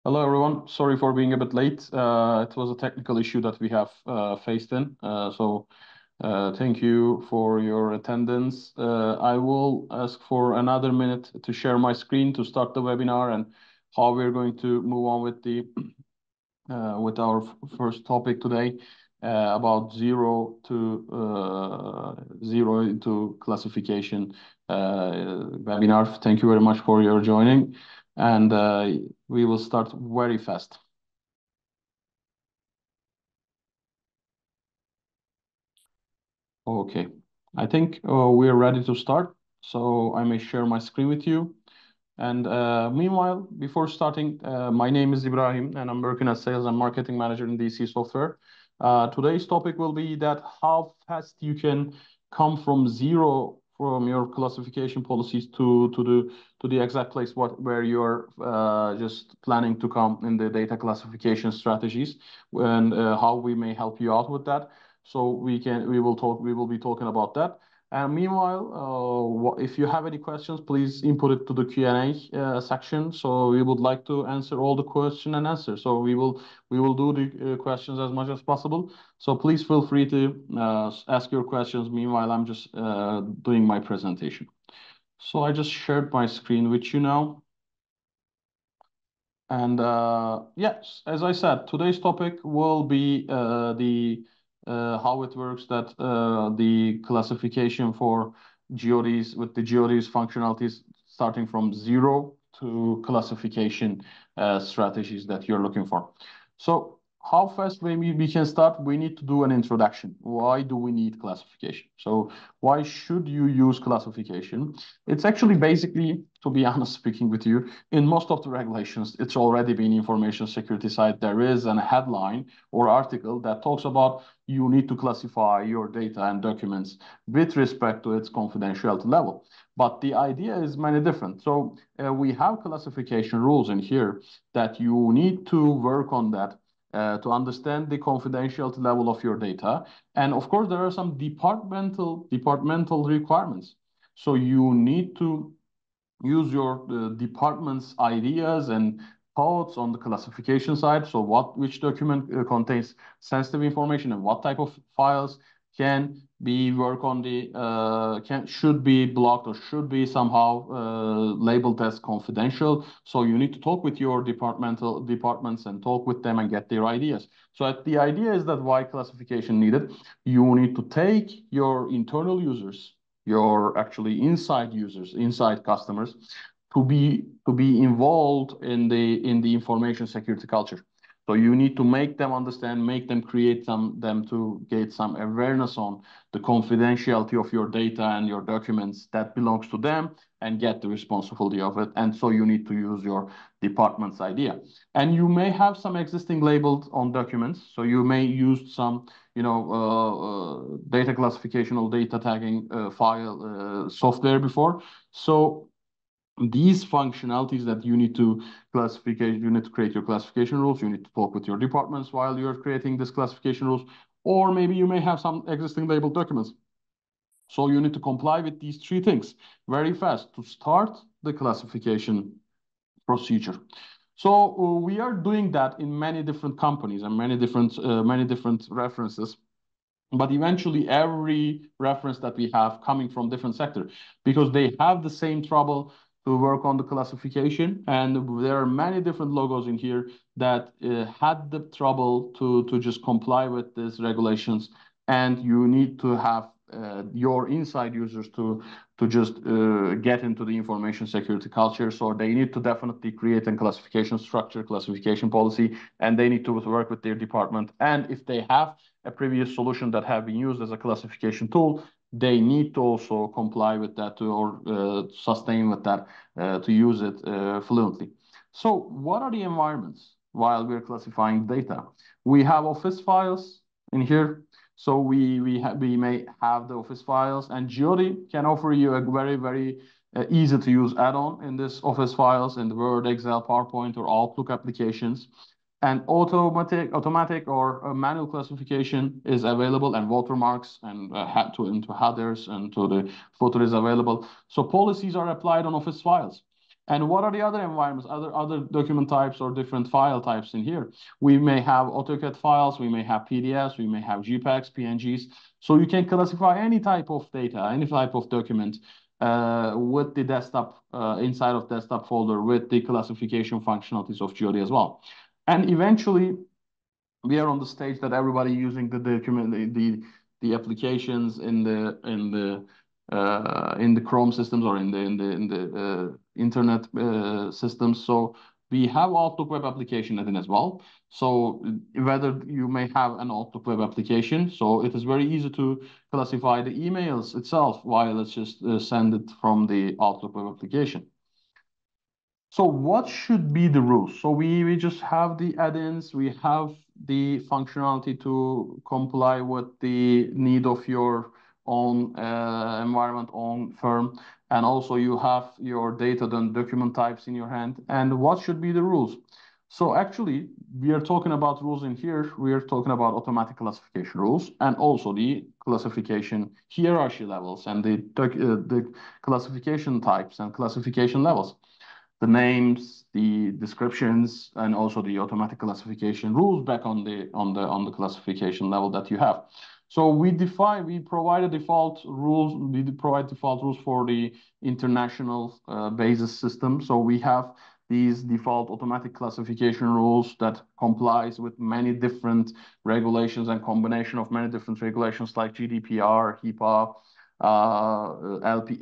Hello, everyone. Sorry for being a bit late. It was a technical issue that we have faced in. Thank you for your attendance. I will ask for another minute to share my screen to start the webinar and how we're going to move on with the with our first topic today about zero into classification webinar. Thank you very much for your joining, and we will start very fast. Okay, I think we are ready to start, so I may share my screen with you. And meanwhile, before starting, my name is Ibrahim, and I'm working as Sales and Marketing Manager in DECE Software. Today's topic will be that how fast you can come from zero from your classification policies to the exact place where you're just planning to come in the data classification strategies, and how we may help you out with that. So we will be talking about that. And meanwhile, if you have any questions, please input it to the Q&A section. So we would like to answer all the question and answer. So we will do the questions as much as possible. So please feel free to ask your questions. Meanwhile, I'm just doing my presentation. So I just shared my screen with you now. And yes, as I said, today's topic will be the how it works that the classification for GEODIs with the GEODIs functionalities starting from zero to classification strategies that you're looking for. So how fast maybe we can start? We need to do an introduction. Why do we need classification? So why should you use classification? It's actually basically, to be honest speaking with you, in most of the regulations, it's already been information security side. There is a headline or article that talks about you need to classify your data and documents with respect to its confidentiality level. But the idea is many different. So we have classification rules in here that you need to work on that to understand the confidentiality level of your data. And of course, there are some departmental requirements. So you need to use your department's ideas and thoughts on the classification side. So which document contains sensitive information and what type of files can be work on the should be blocked or should be somehow labeled as confidential. So you need to talk with your departments and talk with them and get their ideas. So the idea is that why classification needed? You need to take your internal users, your actually inside users, inside customers, to be involved in the information security culture. So you need to make them understand, make them create them to get some awareness on the confidentiality of your data and your documents that belongs to them and get the responsibility of it. And so you need to use your department's idea. And you may have some existing labels on documents. So you may use some data classification or data tagging file software before. So these functionalities that you need to you need to create your classification rules. You need to talk with your departments while you're creating this classification rules, or maybe you may have some existing labeled documents. So you need to comply with these three things very fast to start the classification procedure. So we are doing that in many different companies and many different references. But eventually, every reference that we have coming from different sector, because they have the same trouble to work on the classification, and there are many different logos in here that had the trouble to just comply with these regulations, and you need to have your inside users to just get into the information security culture. So they need to definitely create a classification structure, classification policy, and they need to work with their department. And if they have a previous solution that have been used as a classification tool, they need to also comply with that or sustain with that to use it fluently. So what are the environments while we're classifying data? We have Office files in here. So we may have the Office files, and GEODI can offer you a very easy to use add-on in this Office files in the Word, Excel, PowerPoint, or Outlook applications. And automatic or manual classification is available, and watermarks and into headers and to the footer is available. So policies are applied on Office files. And what are the other environments, other document types or different file types in here? We may have AutoCAD files, we may have PDFs, we may have JPEGs, PNGs. So you can classify any type of data, any type of document with the desktop, inside of desktop folder with the classification functionalities of GEODI as well. And eventually, we are on the stage that everybody using the document, the applications in the Chrome systems or in the internet systems. So we have Outlook web application in as well. So whether you may have an Outlook web application, so it is very easy to classify the emails itself while let's just send it from the Outlook web application. So what should be the rules? So we just have the add-ins, we have the functionality to comply with the need of your own environment, own firm, and also you have your data and document types in your hand. And what should be the rules? So actually, we are talking about rules in here. We are talking about automatic classification rules and also the classification hierarchy levels and the classification types and classification levels, the names, the descriptions, and also the automatic classification rules back on the classification level that you have. So we provide default rules. We provide default rules for the international basis system. So we have these default automatic classification rules that complies with many different regulations and combination of many different regulations like GDPR, HIPAA,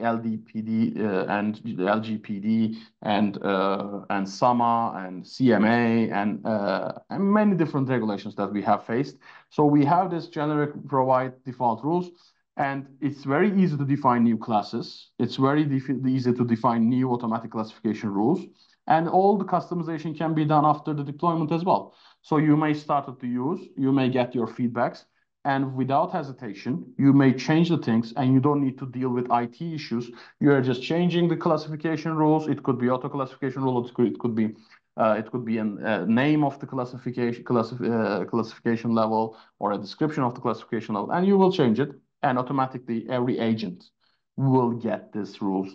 LDPD, and LGPD, and SAMA and CMA and many different regulations that we have faced. So we have this generic provide default rules, and it's very easy to define new classes. It's very easy to define new automatic classification rules, and all the customization can be done after the deployment as well. So you may start it to use, you may get your feedbacks, and without hesitation, you may change the things and you don't need to deal with IT issues. You are just changing the classification rules. It could be auto classification rule. It could be a name of the classification level or a description of the classification level, and you will change it, and automatically every agent will get this rules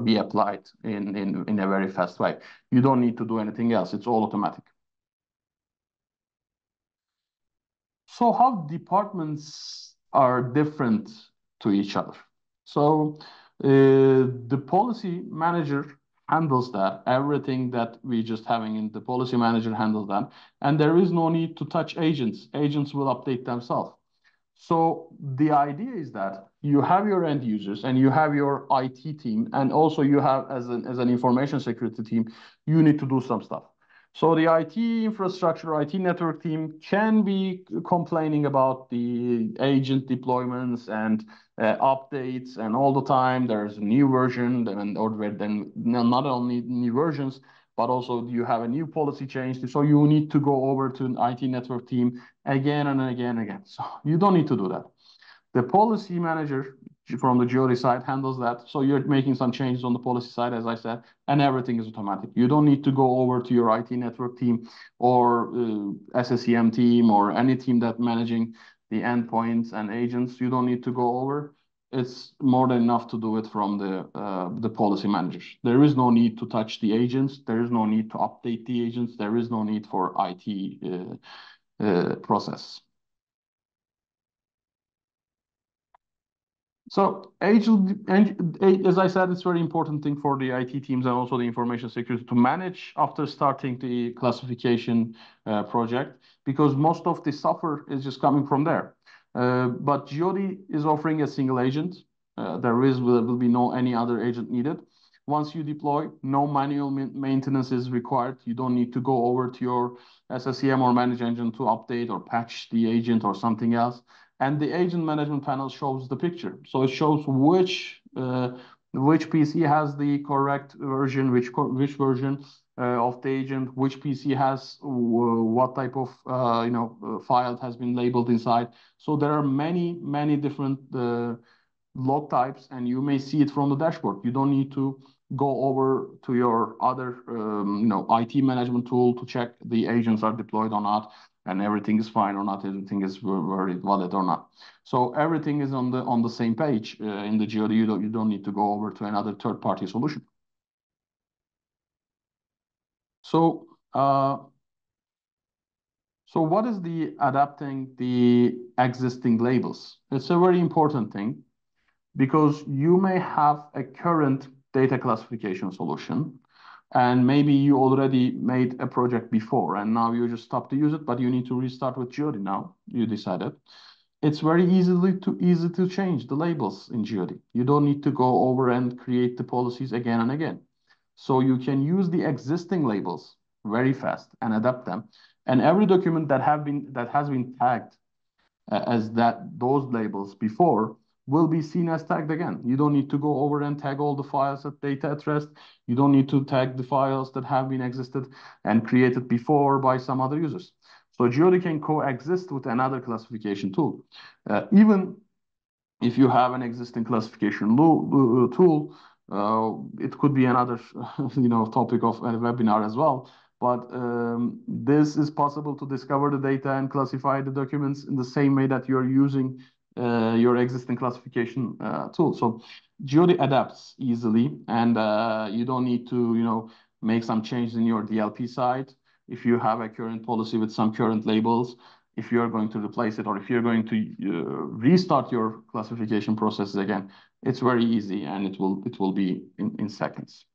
be applied in a very fast way. You don't need to do anything else. It's all automatic. So how departments are different to each other? So the policy manager handles that. Everything that we just having in the policy manager handles that. And there is no need to touch agents. Agents will update themselves. So the idea is that you have your end users and you have your IT team, and also you have as an information security team, you need to do some stuff. So the IT infrastructure, IT network team can be complaining about the agent deployments and updates, and all the time there's a new version, then not only new versions, but also you have a new policy change. So you need to go over to an IT network team again and again and again. So you don't need to do that. The policy manager from the GEODI side handles that. So you're making some changes on the policy side, as I said, and everything is automatic. You don't need to go over to your IT network team or SSEM team or any team that managing the endpoints and agents. You don't need to go over. It's more than enough to do it from the policy managers. There is no need to touch the agents. There is no need to update the agents. There is no need for IT process. So as I said, it's very important thing for the IT teams and also the information security to manage after starting the classification project, because most of the software is just coming from there. But GEODI is offering a single agent. There will be no any other agent needed. Once you deploy, no manual maintenance is required. You don't need to go over to your SSEM or manage engine to update or patch the agent or something else. And the agent management panel shows the picture. So it shows which PC has the correct version, which version of the agent, which PC has what type of file has been labeled inside. So there are many different log types, and you may see it from the dashboard. You don't need to go over to your other IT management tool to check the agents are deployed or not, and everything is fine or not, everything is very valid or not. So everything is on the same page in the GEODI. You don't need to go over to another third-party solution. So, so what is the adapting the existing labels? It's a very important thing because you may have a current data classification solution, and maybe you already made a project before and now you just stop to use it, but you need to restart with GEODI now, you decided. It's very easy to change the labels in GEODI. You don't need to go over and create the policies again and again. So you can use the existing labels very fast and adapt them. And every document that has been tagged as those labels before will be seen as tagged again. You don't need to go over and tag all the files at data at rest. You don't need to tag the files that have been existed and created before by some other users. So GEODI can coexist with another classification tool. Even if you have an existing classification tool, it could be another topic of a webinar as well. But this is possible to discover the data and classify the documents in the same way that you're using your existing classification tool. So GEODI adapts easily, and you don't need to make some changes in your DLP side. If you have a current policy with some current labels, if you're going to replace it or if you're going to restart your classification processes again, it's very easy and it will be in seconds.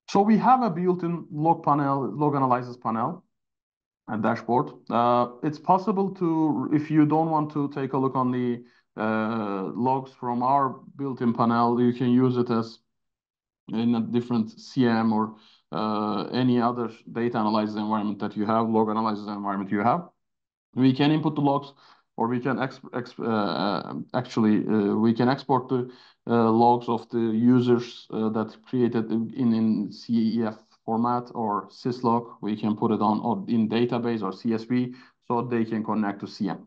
So we have a built-in log panel, log analysis panel, a dashboard. It's possible to, if you don't want to take a look on the logs from our built-in panel, you can use it as in a different CM or any other data analysis environment that you have, log analysis environment you have. We can input the logs, or we can we can export the logs of the users that created in CEF format or syslog. We can put it on or in database or CSV so they can connect to CM.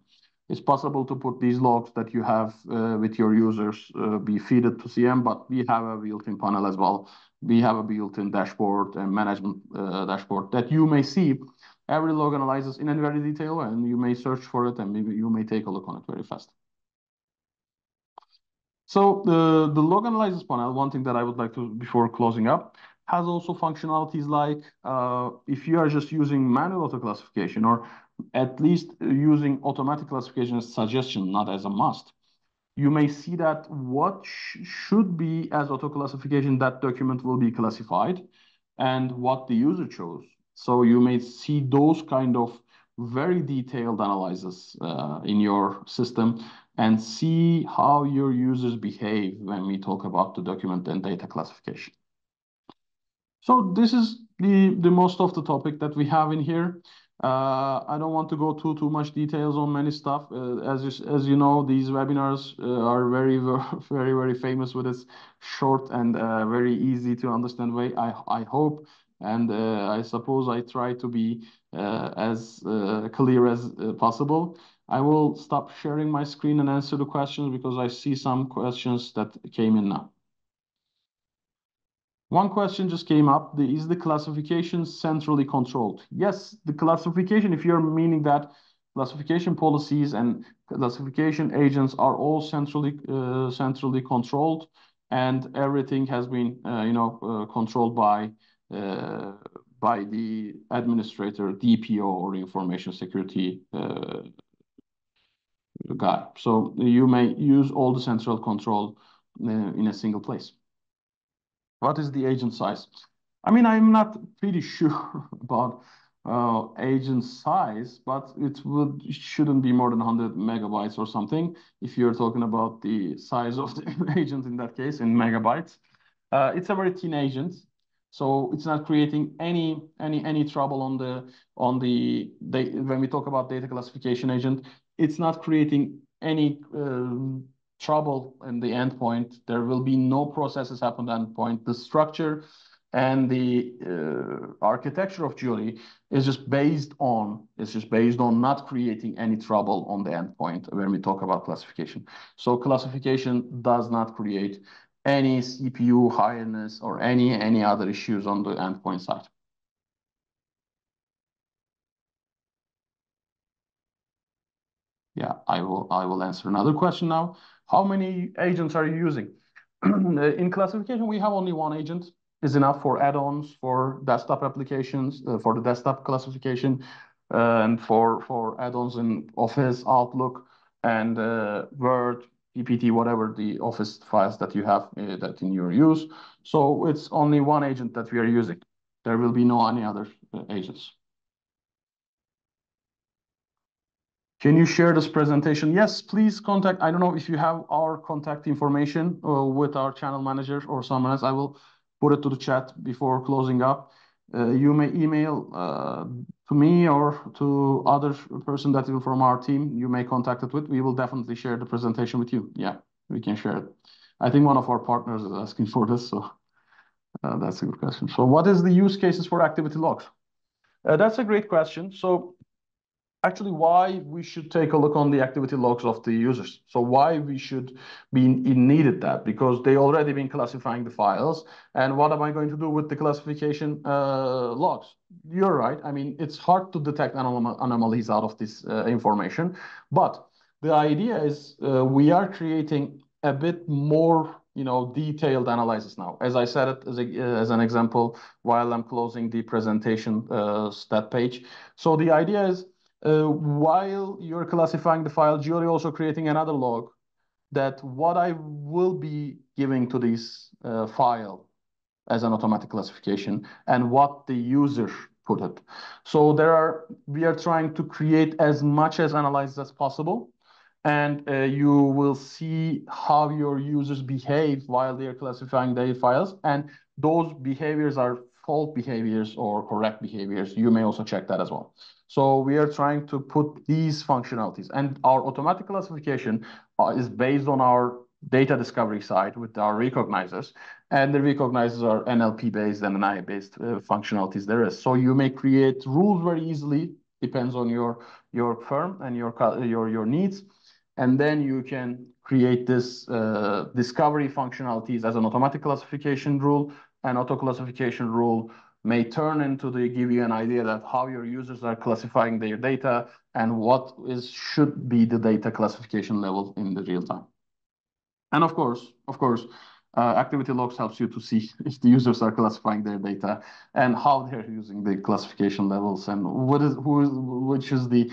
It's possible to put these logs that you have with your users be fed to CM, but we have a built-in panel as well. We have a built-in dashboard and management dashboard that you may see every log analysis in a very detail, and you may search for it and maybe you may take a look on it very fast. So the log analysis panel, one thing that I would like to, before closing up, has also functionalities like if you are just using manual auto classification or at least using automatic classification as suggestion, not as a must, you may see that what should be as auto classification, that document will be classified and what the user chose. So you may see those kind of very detailed analysis in your system and see how your users behave when we talk about the document and data classification. So this is the most of the topic that we have in here. I don't want to go too much details on many stuff. As you know, these webinars are very famous with its short and very easy to understand way. I hope and I suppose I try to be as clear as possible. I will stop sharing my screen and answer the questions because I see some questions that came in now. One question just came up. Is the classification centrally controlled? Yes, the classification, if you're meaning that classification policies and classification agents are all centrally controlled, and everything has been controlled by the administrator, DPO, or information security guy. So you may use all the central control in a single place. What is the agent size? I mean, I'm not pretty sure about agent size, but it shouldn't be more than 100 megabytes or something if you're talking about the size of the agent in that case in megabytes. It's a very thin agent, so it's not creating any trouble on the when we talk about data classification agent. It's not creating any trouble in the endpoint. There will be no processes happen at endpoint. The structure and the architecture of GEODI is just based on not creating any trouble on the endpoint when we talk about classification. So classification does not create any CPU highness or any other issues on the endpoint side. Yeah, I will answer another question now. How many agents are you using? In classification, we have only one agent. is enough for add-ons, for desktop applications, for the desktop classification, and for add-ons in Office, Outlook, and Word, PPT, whatever the Office files that you have that in your use. So it's only one agent that we are using. There will be no any other agents. Can you share this presentation? Yes, please contact. I don't know if you have our contact information with our channel manager or someone else. I will put it to the chat before closing up. You may email to me or to other person that is from our team. You may contact it with. We will definitely share the presentation with you. Yeah, we can share it. I think one of our partners is asking for this, so that's a good question. So what is the use cases for activity logs? That's a great question. So actually why we should take a look on the activity logs of the users. So why we should be in needed that, because they already been classifying the files. And what am I going to do with the classification logs? You're right. I mean, it's hard to detect anomalies out of this information, but the idea is we are creating a bit more, detailed analysis now. As I said it as an example while I'm closing the presentation stat page. So the idea is while you're classifying the file, GEODI also creating another log that what I will be giving to this file as an automatic classification and what the user put it. So we are trying to create as much as analysis as possible. And you will see how your users behave while they are classifying their files. And those behaviors are fault behaviors or correct behaviors. You may also check that as well. So we are trying to put these functionalities, and our automatic classification is based on our data discovery side with our recognizers, and the recognizers are NLP based and NI based functionalities there is. So you may create rules very easily, depends on your firm and your needs, and then you can create this discovery functionalities as an automatic classification rule. And auto classification rule may turn into give you an idea that how your users are classifying their data and what should be the data classification level in the real time. And of course, activity logs helps you to see if the users are classifying their data and how they're using the classification levels and which is the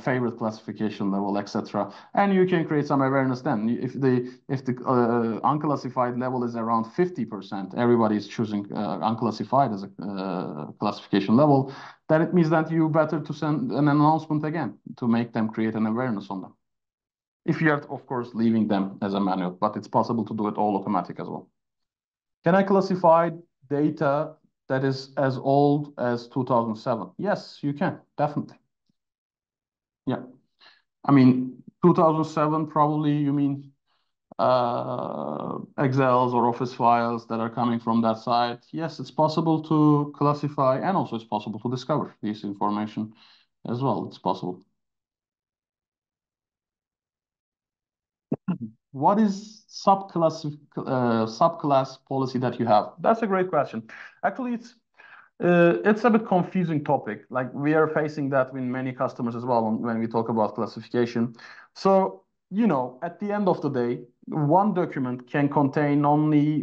favorite classification level, etc. And you can create some awareness then. If the unclassified level is around 50%, everybody is choosing unclassified as a classification level, then it means that you better to send an announcement again to make them create an awareness on them. If you are, of course, leaving them as a manual, but it's possible to do it all automatic as well. Can I classify data that is as old as 2007? Yes, you can, definitely. Yeah. I mean, 2007, probably you mean Excels or Office files that are coming from that site. Yes, it's possible to classify, and also it's possible to discover this information as well. It's possible. What is subclass policy that you have? That's a great question. Actually, it's a bit confusing topic. Like we are facing that with many customers as well when we talk about classification. So, at the end of the day, one document can contain only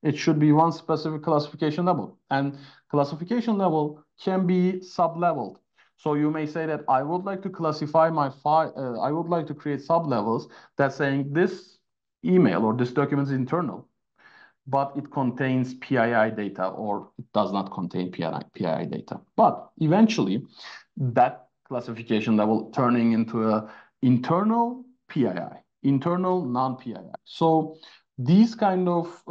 it should be one specific classification level. And classification level can be sub-leveled. So you may say that I would like to classify my file, I would like to create sub-levels that's saying this email or this document is internal, but it contains PII data or it does not contain PII data. But eventually, that classification level turning into a internal PII, internal non-PII. So these kind of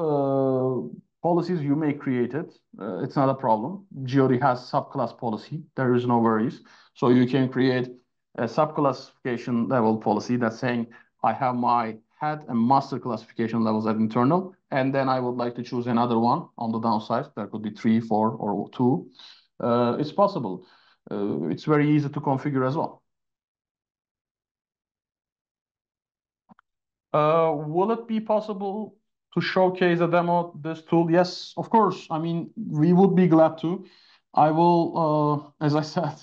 policies you may create it. It's not a problem. GEODI has subclass policy. There is no worries. So you can create a subclassification level policy that's saying I have my head and master classification levels at internal, and then I would like to choose another one on the downside. There could be 3, 4, or 2. It's possible. It's very easy to configure as well. Will it be possible to showcase a demo this tool? Yes, of course. I mean, we would be glad to. I will, as I said,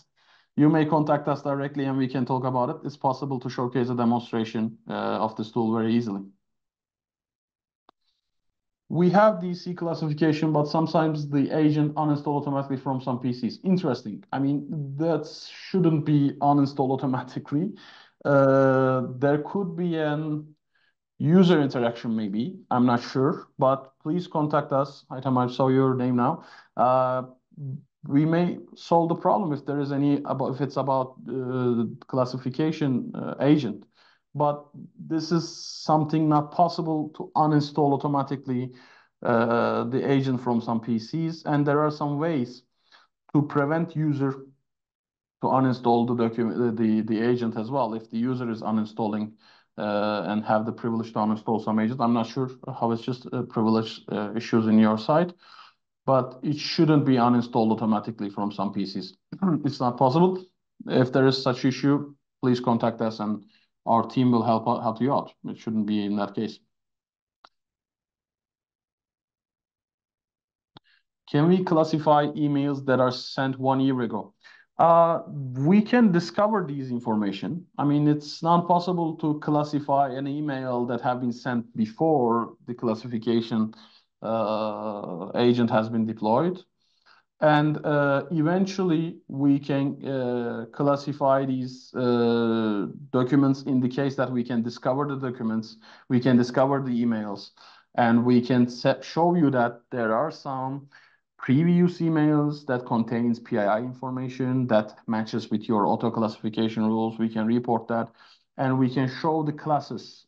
you may contact us directly and we can talk about it. It's possible to showcase a demonstration of this tool very easily. We have DECE classification, but sometimes the agent uninstall automatically from some PCs. Interesting. I mean, that shouldn't be uninstalled automatically. There could be an user interaction, maybe. I'm not sure, but please contact us. I saw your name now. We may solve the problem if there is any about if it's about classification agent. But this is something not possible to uninstall automatically the agent from some PCs, and there are some ways to prevent user to uninstall the document the agent as well if the user is uninstalling and have the privilege to uninstall some agent. I'm not sure how it's just privilege issues in your side, but it shouldn't be uninstalled automatically from some PCs. It's not possible. If there is such issue, please contact us and our team will help you out. It shouldn't be in that case. Can we classify emails that are sent 1 year ago? We can discover these information. I mean, it's not possible to classify an email that have been sent before the classification agent has been deployed. And eventually, we can classify these documents in the case that we can discover the documents, we can discover the emails, and we can show you that there are some previous emails that contains PII information that matches with your auto classification rules. We can report that, and we can show the classes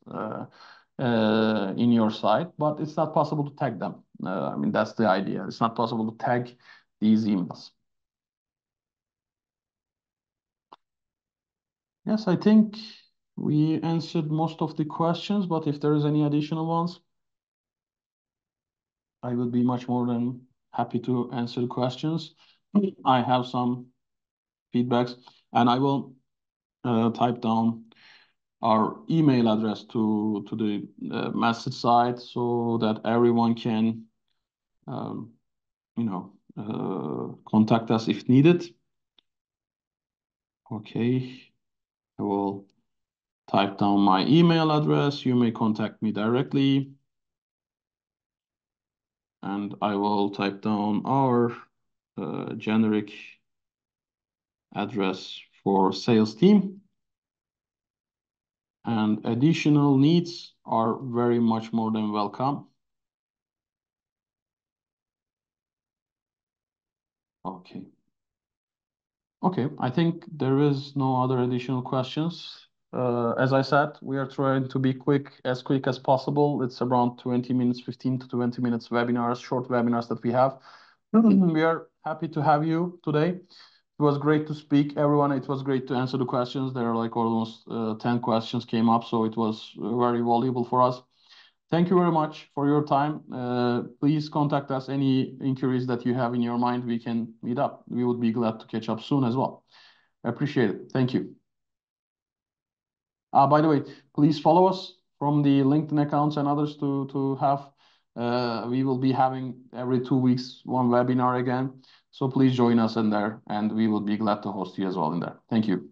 in your site, but it's not possible to tag them. I mean, that's the idea. It's not possible to tag these emails. Yes, I think we answered most of the questions, but if there is any additional ones, I would be much more than happy to answer the questions. I have some feedbacks, and I will type down our email address to the message site so that everyone can, contact us if needed. Okay, I will type down my email address. You may contact me directly. And I will type down our generic address for sales team. And additional needs are very much more than welcome. Okay. Okay, I think there is no other additional questions. As I said, we are trying to be quick as possible. It's around 20 minutes, 15 to 20 minutes webinars, short webinars that we have. We are happy to have you today. It was great to speak, everyone. It was great to answer the questions. There are like almost 10 questions came up, so it was very valuable for us. Thank you very much for your time. Please contact us. Any inquiries that you have in your mind, we can meet up. We would be glad to catch up soon as well. I appreciate it. Thank you. By the way, please follow us from the LinkedIn accounts and others to have. We will be having every 2 weeks one webinar again. So please join us in there, and we will be glad to host you as well in there. Thank you.